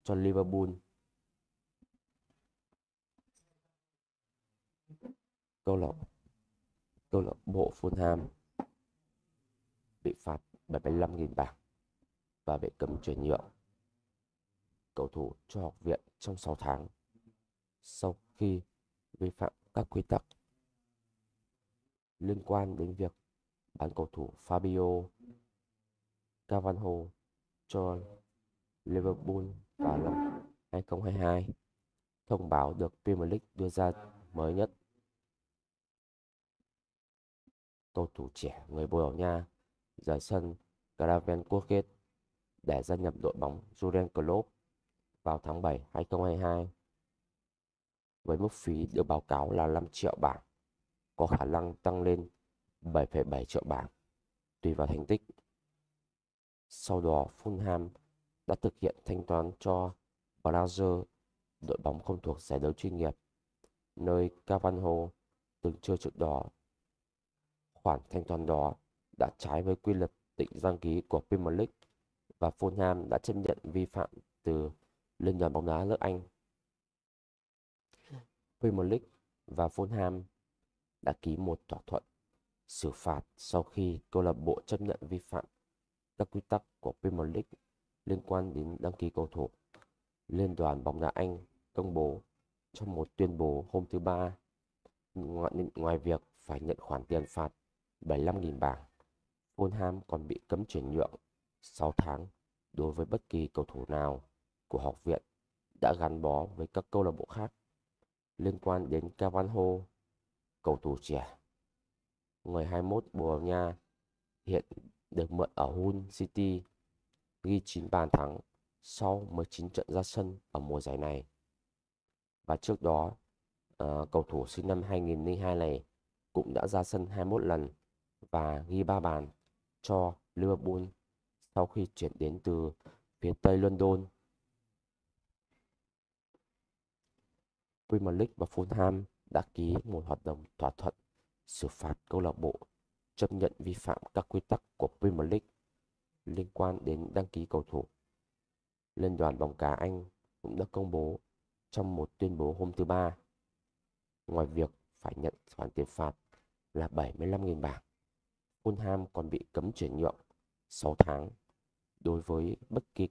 cho Liverpool. Câu lạc bộ Fulham bị phạt 75.000 bảng và bị cấm chuyển nhượng cầu thủ cho học viện trong 6 tháng sau khi vi phạm các quy tắc liên quan đến việc bán cầu thủ Fabio Carvalho cho Liverpool vào năm 2022. Thông báo được Premier League đưa ra mới nhất. Cầu thủ trẻ người Bồ Đào Nha rời sân Craven Cottage để gia nhập đội bóng Jurgen Klopp vào tháng 7 2022 với mức phí được báo cáo là 5 triệu bảng, có khả năng tăng lên 7,7 triệu bảng tùy vào thành tích. Sau đó, Fulham đã thực hiện thanh toán cho Brazil, đội bóng không thuộc giải đấu chuyên nghiệp, nơi Carvalho từng chơi trước đó. Khoản thanh toán đó đã trái với quy luật định đăng ký của Premier League và Fulham đã chấp nhận vi phạm từ Liên đoàn bóng đá nước Anh. Premier League và Fulham đã ký một thỏa thuận xử phạt sau khi câu lạc bộ chấp nhận vi phạm các quy tắc của Premier League liên quan đến đăng ký cầu thủ. Liên đoàn bóng đá Anh công bố trong một tuyên bố hôm thứ Ba, ngoài việc phải nhận khoản tiền phạt 75.000 bảng, Fulham còn bị cấm chuyển nhượng 6 tháng đối với bất kỳ cầu thủ nào của học viện đã gắn bó với các câu lạc bộ khác. Liên quan đến Carvalho, cầu thủ trẻ người 21 Bồ Đào Nha hiện được mượn ở Hull City, ghi 9 bàn thắng sau 19 trận ra sân ở mùa giải này. Và trước đó, cầu thủ sinh năm 2002 này cũng đã ra sân 21 lần và ghi 3 bàn cho Liverpool sau khi chuyển đến từ phía Tây London. Premier League và Fulham đã ký một thỏa thuận xử phạt câu lạc bộ chấp nhận vi phạm các quy tắc của Premier League liên quan đến đăng ký cầu thủ. Liên đoàn bóng đá Anh cũng đã công bố trong một tuyên bố hôm thứ Ba, ngoài việc phải nhận khoản tiền phạt là 75.000 bảng, Fulham còn bị cấm chuyển nhượng 6 tháng đối với bất kỳ